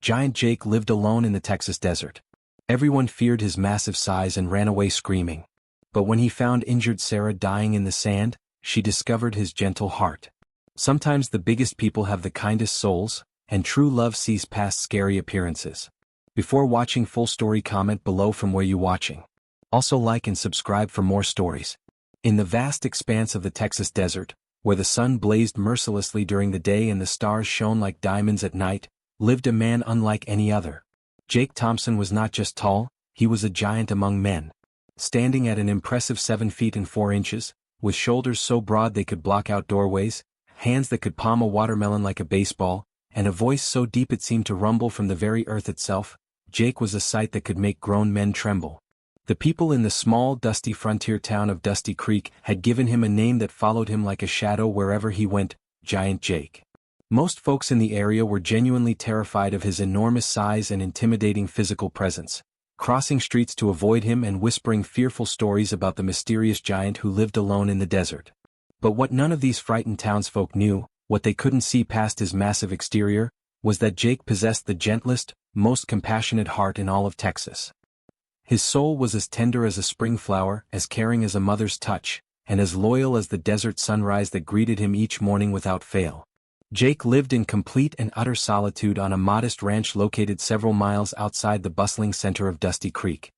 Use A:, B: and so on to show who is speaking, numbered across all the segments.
A: Giant Jake lived alone in the Texas desert. Everyone feared his massive size and ran away screaming. But when he found injured Sarah dying in the sand, she discovered his gentle heart. Sometimes the biggest people have the kindest souls, and true love sees past scary appearances. Before watching full story, comment below from where you watching. Also like and subscribe for more stories. In the vast expanse of the Texas desert, where the sun blazed mercilessly during the day and the stars shone like diamonds at night, lived a man unlike any other. Jake Thompson was not just tall, he was a giant among men. Standing at an impressive 7 feet and 4 inches, with shoulders so broad they could block out doorways, hands that could palm a watermelon like a baseball, and a voice so deep it seemed to rumble from the very earth itself, Jake was a sight that could make grown men tremble. The people in the small, dusty frontier town of Dusty Creek had given him a name that followed him like a shadow wherever he went, Giant Jake. Most folks in the area were genuinely terrified of his enormous size and intimidating physical presence, crossing streets to avoid him and whispering fearful stories about the mysterious giant who lived alone in the desert. But what none of these frightened townsfolk knew, what they couldn't see past his massive exterior, was that Jake possessed the gentlest, most compassionate heart in all of Texas. His soul was as tender as a spring flower, as caring as a mother's touch, and as loyal as the desert sunrise that greeted him each morning without fail. Jake lived in complete and utter solitude on a modest ranch located several miles outside the bustling center of Dusty Creek.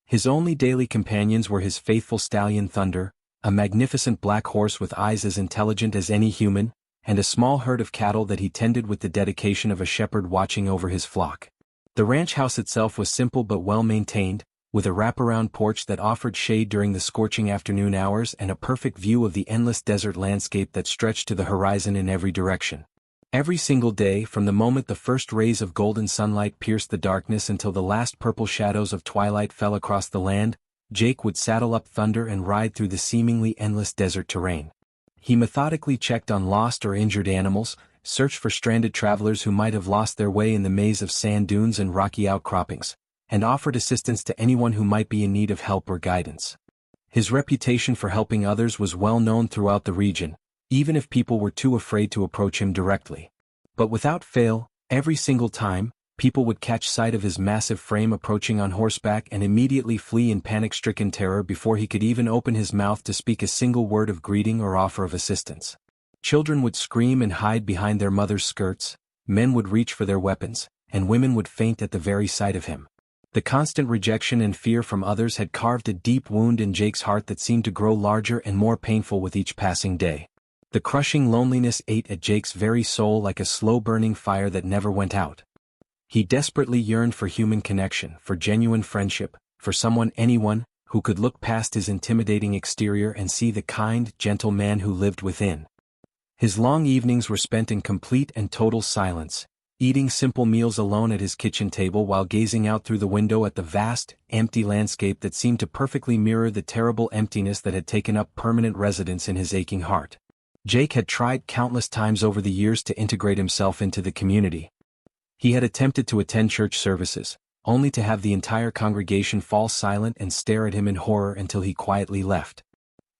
A: His only daily companions were his faithful stallion Thunder, a magnificent black horse with eyes as intelligent as any human, and a small herd of cattle that he tended with the dedication of a shepherd watching over his flock. The ranch house itself was simple but well maintained, with a wraparound porch that offered shade during the scorching afternoon hours and a perfect view of the endless desert landscape that stretched to the horizon in every direction. Every single day, from the moment the first rays of golden sunlight pierced the darkness until the last purple shadows of twilight fell across the land, Jake would saddle up Thunder and ride through the seemingly endless desert terrain. He methodically checked on lost or injured animals, searched for stranded travelers who might have lost their way in the maze of sand dunes and rocky outcroppings, and offered assistance to anyone who might be in need of help or guidance. His reputation for helping others was well known throughout the region, even if people were too afraid to approach him directly. But without fail, every single time, people would catch sight of his massive frame approaching on horseback and immediately flee in panic-stricken terror before he could even open his mouth to speak a single word of greeting or offer of assistance. Children would scream and hide behind their mothers' skirts, men would reach for their weapons, and women would faint at the very sight of him. The constant rejection and fear from others had carved a deep wound in Jake's heart that seemed to grow larger and more painful with each passing day. The crushing loneliness ate at Jake's very soul like a slow-burning fire that never went out. He desperately yearned for human connection, for genuine friendship, for anyone, who could look past his intimidating exterior and see the kind, gentle man who lived within. His long evenings were spent in complete and total silence, eating simple meals alone at his kitchen table while gazing out through the window at the vast, empty landscape that seemed to perfectly mirror the terrible emptiness that had taken up permanent residence in his aching heart. Jake had tried countless times over the years to integrate himself into the community. He had attempted to attend church services, only to have the entire congregation fall silent and stare at him in horror until he quietly left.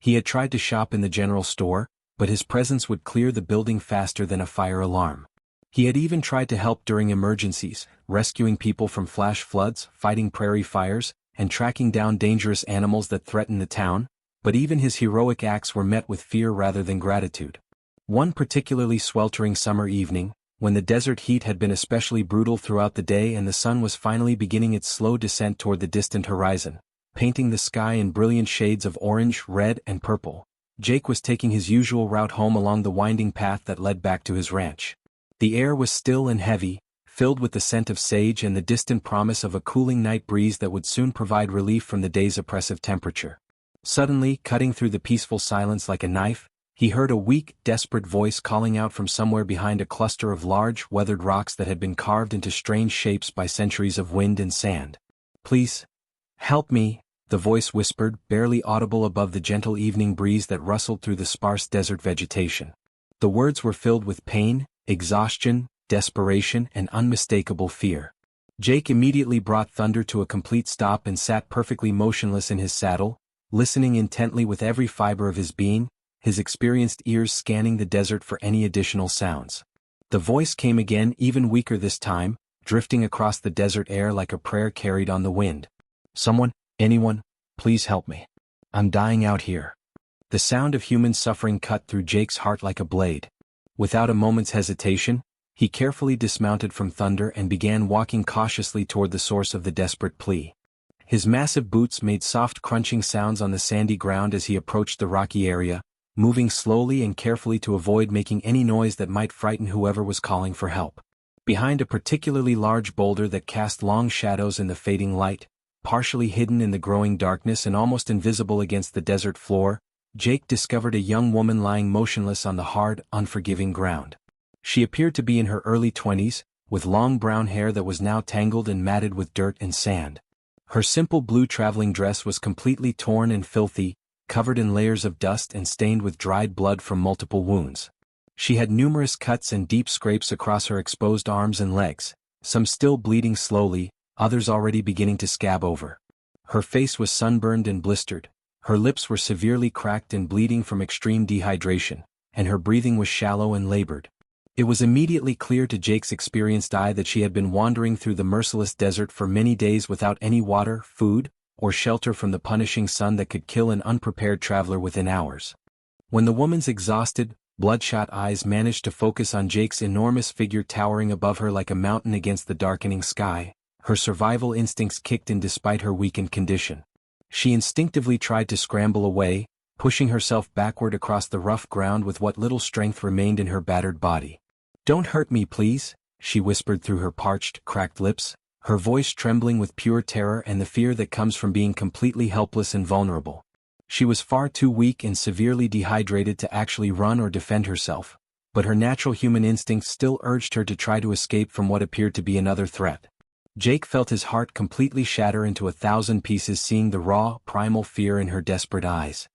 A: He had tried to shop in the general store, but his presence would clear the building faster than a fire alarm. He had even tried to help during emergencies, rescuing people from flash floods, fighting prairie fires, and tracking down dangerous animals that threatened the town, but even his heroic acts were met with fear rather than gratitude. One particularly sweltering summer evening, when the desert heat had been especially brutal throughout the day and the sun was finally beginning its slow descent toward the distant horizon, painting the sky in brilliant shades of orange, red, and purple, Jake was taking his usual route home along the winding path that led back to his ranch. The air was still and heavy, filled with the scent of sage and the distant promise of a cooling night breeze that would soon provide relief from the day's oppressive temperature. Suddenly, cutting through the peaceful silence like a knife, he heard a weak, desperate voice calling out from somewhere behind a cluster of large, weathered rocks that had been carved into strange shapes by centuries of wind and sand. "Please, help me," the voice whispered, barely audible above the gentle evening breeze that rustled through the sparse desert vegetation. The words were filled with pain, exhaustion, desperation, and unmistakable fear. Jake immediately brought Thunder to a complete stop and sat perfectly motionless in his saddle, listening intently with every fiber of his being, his experienced ears scanning the desert for any additional sounds. The voice came again, even weaker this time, drifting across the desert air like a prayer carried on the wind. "Someone, anyone, please help me. I'm dying out here." The sound of human suffering cut through Jake's heart like a blade. Without a moment's hesitation, he carefully dismounted from Thunder and began walking cautiously toward the source of the desperate plea. His massive boots made soft crunching sounds on the sandy ground as he approached the rocky area, moving slowly and carefully to avoid making any noise that might frighten whoever was calling for help. Behind a particularly large boulder that cast long shadows in the fading light, partially hidden in the growing darkness and almost invisible against the desert floor, Jake discovered a young woman lying motionless on the hard, unforgiving ground. She appeared to be in her early 20s, with long brown hair that was now tangled and matted with dirt and sand. Her simple blue traveling dress was completely torn and filthy, covered in layers of dust and stained with dried blood from multiple wounds. She had numerous cuts and deep scrapes across her exposed arms and legs, some still bleeding slowly, others already beginning to scab over. Her face was sunburned and blistered, her lips were severely cracked and bleeding from extreme dehydration, and her breathing was shallow and labored. It was immediately clear to Jake's experienced eye that she had been wandering through the merciless desert for many days without any water, food, or shelter from the punishing sun that could kill an unprepared traveler within hours. When the woman's exhausted, bloodshot eyes managed to focus on Jake's enormous figure towering above her like a mountain against the darkening sky, her survival instincts kicked in despite her weakened condition. She instinctively tried to scramble away, pushing herself backward across the rough ground with what little strength remained in her battered body. "Don't hurt me, please," she whispered through her parched, cracked lips, her voice trembling with pure terror and the fear that comes from being completely helpless and vulnerable. She was far too weak and severely dehydrated to actually run or defend herself, but her natural human instincts still urged her to try to escape from what appeared to be another threat. Jake felt his heart completely shatter into 1,000 pieces seeing the raw, primal fear in her desperate eyes.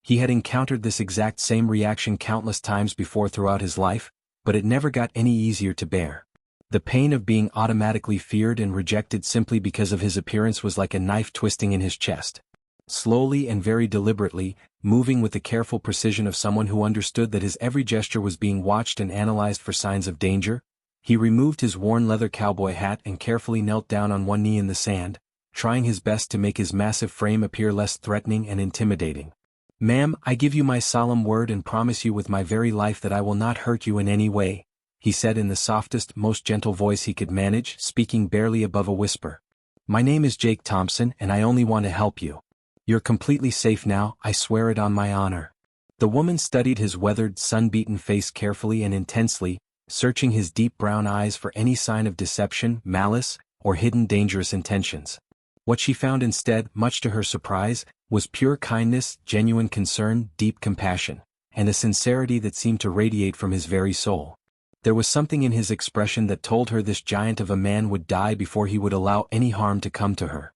A: He had encountered this exact same reaction countless times before throughout his life, but it never got any easier to bear. The pain of being automatically feared and rejected simply because of his appearance was like a knife twisting in his chest. Slowly and very deliberately, moving with the careful precision of someone who understood that his every gesture was being watched and analyzed for signs of danger, he removed his worn leather cowboy hat and carefully knelt down on one knee in the sand, trying his best to make his massive frame appear less threatening and intimidating. "Ma'am, I give you my solemn word and promise you with my very life that I will not hurt you in any way," he said in the softest, most gentle voice he could manage, speaking barely above a whisper. "My name is Jake Thompson and I only want to help you. You're completely safe now, I swear it on my honor." The woman studied his weathered, sun-beaten face carefully and intensely, searching his deep brown eyes for any sign of deception, malice, or hidden dangerous intentions. What she found instead, much to her surprise, was pure kindness, genuine concern, deep compassion, and a sincerity that seemed to radiate from his very soul. There was something in his expression that told her this giant of a man would die before he would allow any harm to come to her.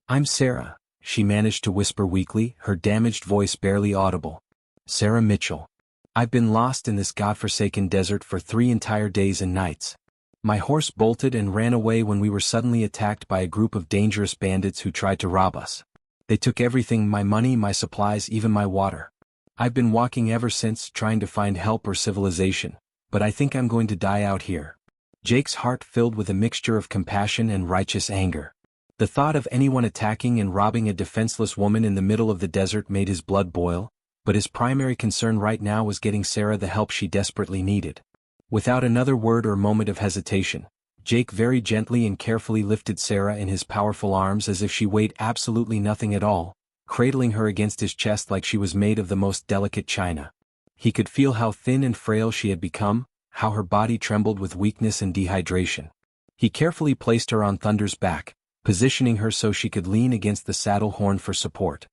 A: I'm Sarah," she managed to whisper weakly, her damaged voice barely audible. "Sarah Mitchell. I've been lost in this godforsaken desert for 3 entire days and nights. My horse bolted and ran away when we were suddenly attacked by a group of dangerous bandits who tried to rob us. They took everything, my money, my supplies, even my water. I've been walking ever since, trying to find help or civilization, but I think I'm going to die out here." Jake's heart filled with a mixture of compassion and righteous anger. The thought of anyone attacking and robbing a defenseless woman in the middle of the desert made his blood boil, but his primary concern right now was getting Sarah the help she desperately needed. Without another word or moment of hesitation, Jake very gently and carefully lifted Sarah in his powerful arms as if she weighed absolutely nothing at all, cradling her against his chest like she was made of the most delicate china. He could feel how thin and frail she had become, how her body trembled with weakness and dehydration. He carefully placed her on Thunder's back, positioning her so she could lean against the saddle horn for support.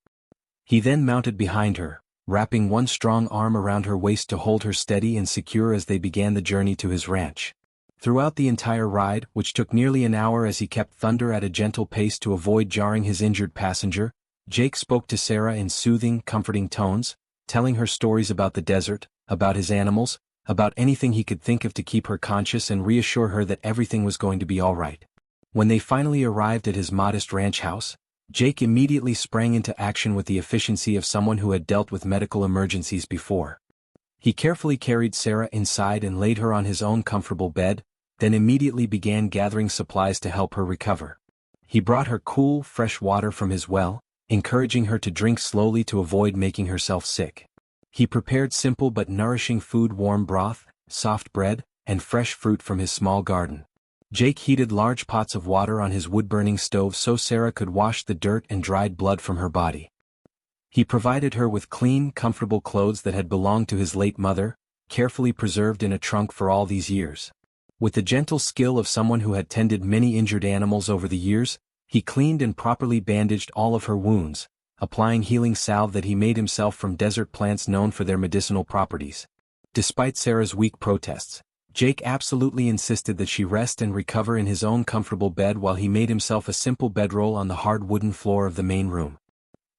A: He then mounted behind her, wrapping one strong arm around her waist to hold her steady and secure as they began the journey to his ranch. Throughout the entire ride, which took nearly an hour as he kept Thunder at a gentle pace to avoid jarring his injured passenger, Jake spoke to Sarah in soothing, comforting tones, telling her stories about the desert, about his animals, about anything he could think of to keep her conscious and reassure her that everything was going to be all right. When they finally arrived at his modest ranch house, Jake immediately sprang into action with the efficiency of someone who had dealt with medical emergencies before. He carefully carried Sarah inside and laid her on his own comfortable bed, then immediately began gathering supplies to help her recover. He brought her cool, fresh water from his well, encouraging her to drink slowly to avoid making herself sick. He prepared simple but nourishing food: warm broth, soft bread, and fresh fruit from his small garden. Jake heated large pots of water on his wood-burning stove so Sarah could wash the dirt and dried blood from her body. He provided her with clean, comfortable clothes that had belonged to his late mother, carefully preserved in a trunk for all these years. With the gentle skill of someone who had tended many injured animals over the years, he cleaned and properly bandaged all of her wounds, applying healing salve that he made himself from desert plants known for their medicinal properties. Despite Sarah's weak protests, Jake absolutely insisted that she rest and recover in his own comfortable bed while he made himself a simple bedroll on the hard wooden floor of the main room.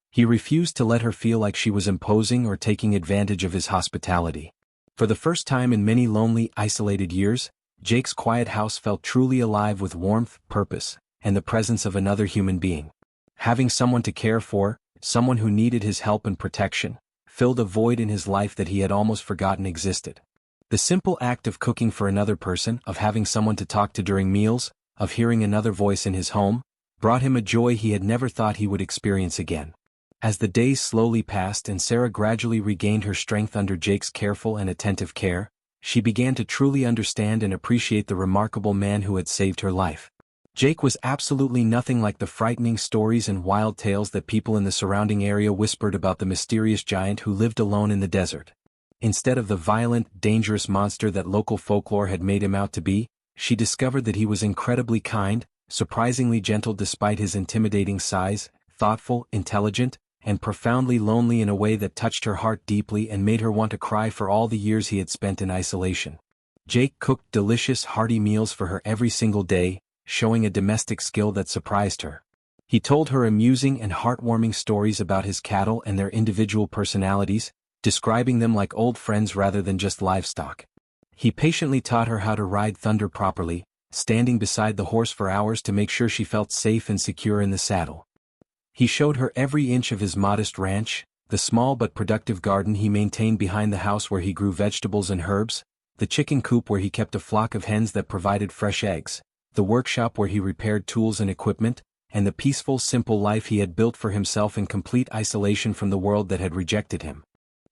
A: He refused to let her feel like she was imposing or taking advantage of his hospitality. For the first time in many lonely, isolated years, Jake's quiet house felt truly alive with warmth, purpose, and the presence of another human being. Having someone to care for, someone who needed his help and protection, filled a void in his life that he had almost forgotten existed. The simple act of cooking for another person, of having someone to talk to during meals, of hearing another voice in his home, brought him a joy he had never thought he would experience again. As the days slowly passed and Sarah gradually regained her strength under Jake's careful and attentive care, she began to truly understand and appreciate the remarkable man who had saved her life. Jake was absolutely nothing like the frightening stories and wild tales that people in the surrounding area whispered about the mysterious giant who lived alone in the desert. Instead of the violent, dangerous monster that local folklore had made him out to be, she discovered that he was incredibly kind, surprisingly gentle despite his intimidating size, thoughtful, intelligent, and profoundly lonely in a way that touched her heart deeply and made her want to cry for all the years he had spent in isolation. Jake cooked delicious, hearty meals for her every single day, showing a domestic skill that surprised her. He told her amusing and heartwarming stories about his cattle and their individual personalities, describing them like old friends rather than just livestock. He patiently taught her how to ride Thunder properly, standing beside the horse for hours to make sure she felt safe and secure in the saddle. He showed her every inch of his modest ranch, the small but productive garden he maintained behind the house where he grew vegetables and herbs, the chicken coop where he kept a flock of hens that provided fresh eggs, the workshop where he repaired tools and equipment, and the peaceful, simple life he had built for himself in complete isolation from the world that had rejected him.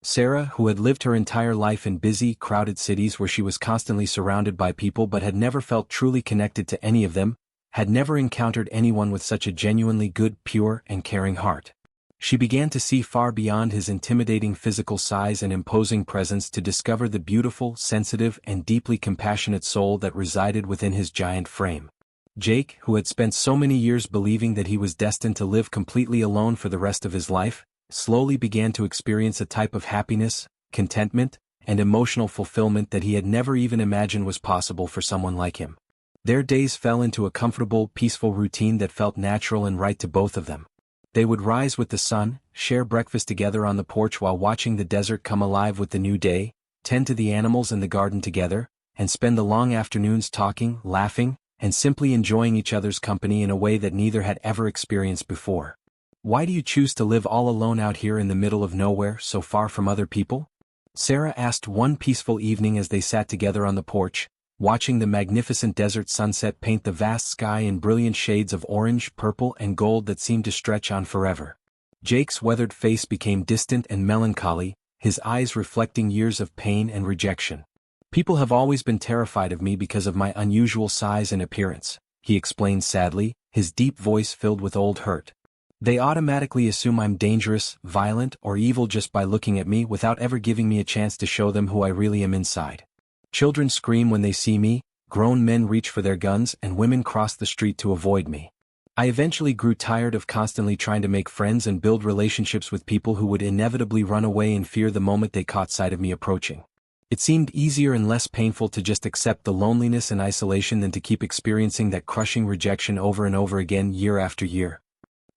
A: Sarah, who had lived her entire life in busy, crowded cities where she was constantly surrounded by people but had never felt truly connected to any of them, had never encountered anyone with such a genuinely good, pure, and caring heart. She began to see far beyond his intimidating physical size and imposing presence to discover the beautiful, sensitive, and deeply compassionate soul that resided within his giant frame. Jake, who had spent so many years believing that he was destined to live completely alone for the rest of his life, slowly began to experience a type of happiness, contentment, and emotional fulfillment that he had never even imagined was possible for someone like him. Their days fell into a comfortable, peaceful routine that felt natural and right to both of them. They would rise with the sun, share breakfast together on the porch while watching the desert come alive with the new day, tend to the animals in the garden together, and spend the long afternoons talking, laughing, and simply enjoying each other's company in a way that neither had ever experienced before. "Why do you choose to live all alone out here in the middle of nowhere, so far from other people?" Sarah asked one peaceful evening as they sat together on the porch, watching the magnificent desert sunset paint the vast sky in brilliant shades of orange, purple, and gold that seemed to stretch on forever. Jake's weathered face became distant and melancholy, his eyes reflecting years of pain and rejection. "People have always been terrified of me because of my unusual size and appearance," he explained sadly, his deep voice filled with old hurt. "They automatically assume I'm dangerous, violent, or evil just by looking at me without ever giving me a chance to show them who I really am inside. Children scream when they see me, grown men reach for their guns, and women cross the street to avoid me. I eventually grew tired of constantly trying to make friends and build relationships with people who would inevitably run away in fear the moment they caught sight of me approaching. It seemed easier and less painful to just accept the loneliness and isolation than to keep experiencing that crushing rejection over and over again year after year."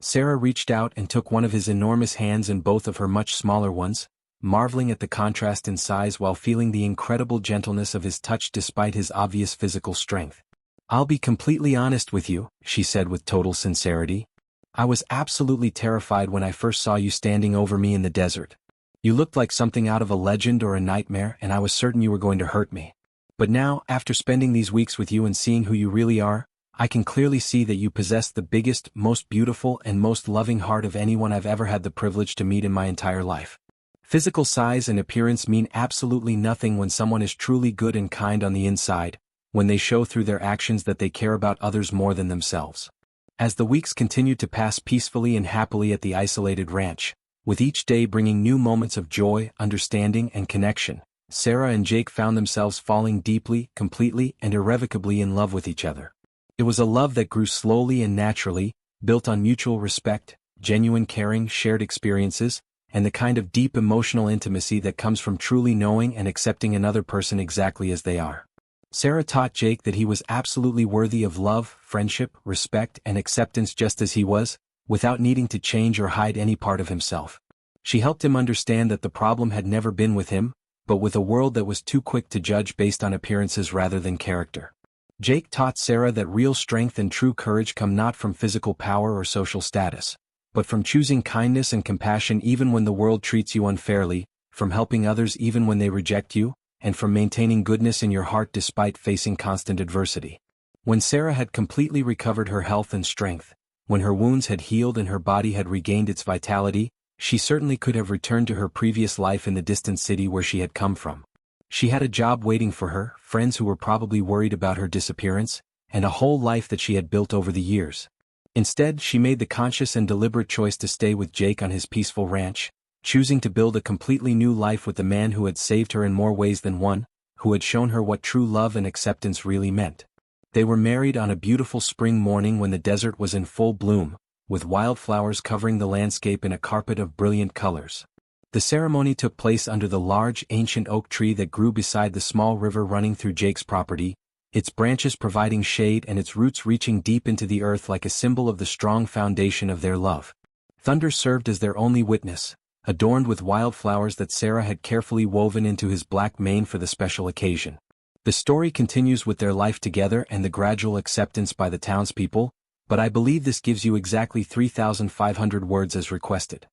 A: Sarah reached out and took one of his enormous hands in both of her much smaller ones, marveling at the contrast in size while feeling the incredible gentleness of his touch despite his obvious physical strength. "I'll be completely honest with you," she said with total sincerity. "I was absolutely terrified when I first saw you standing over me in the desert. You looked like something out of a legend or a nightmare, and I was certain you were going to hurt me. But now, after spending these weeks with you and seeing who you really are, I can clearly see that you possess the biggest, most beautiful and most loving heart of anyone I've ever had the privilege to meet in my entire life. Physical size and appearance mean absolutely nothing when someone is truly good and kind on the inside, when they show through their actions that they care about others more than themselves. As the weeks continued to pass peacefully and happily at the isolated ranch, with each day bringing new moments of joy, understanding and connection, Sarah and Jake found themselves falling deeply, completely and irrevocably in love with each other. It was a love that grew slowly and naturally, built on mutual respect, genuine caring, shared experiences, and the kind of deep emotional intimacy that comes from truly knowing and accepting another person exactly as they are. Sarah taught Jake that he was absolutely worthy of love, friendship, respect, and acceptance just as he was, without needing to change or hide any part of himself. She helped him understand that the problem had never been with him, but with a world that was too quick to judge based on appearances rather than character. Jake taught Sarah that real strength and true courage come not from physical power or social status, but from choosing kindness and compassion even when the world treats you unfairly, from helping others even when they reject you, and from maintaining goodness in your heart despite facing constant adversity. When Sarah had completely recovered her health and strength, when her wounds had healed and her body had regained its vitality, she certainly could have returned to her previous life in the distant city where she had come from. She had a job waiting for her, friends who were probably worried about her disappearance, and a whole life that she had built over the years. Instead, she made the conscious and deliberate choice to stay with Jake on his peaceful ranch, choosing to build a completely new life with the man who had saved her in more ways than one, who had shown her what true love and acceptance really meant. They were married on a beautiful spring morning when the desert was in full bloom, with wildflowers covering the landscape in a carpet of brilliant colors. The ceremony took place under the large ancient oak tree that grew beside the small river running through Jake's property, its branches providing shade and its roots reaching deep into the earth like a symbol of the strong foundation of their love. Thunder served as their only witness, adorned with wildflowers that Sarah had carefully woven into his black mane for the special occasion. The story continues with their life together and the gradual acceptance by the townspeople, but I believe this gives you exactly 3,500 words as requested.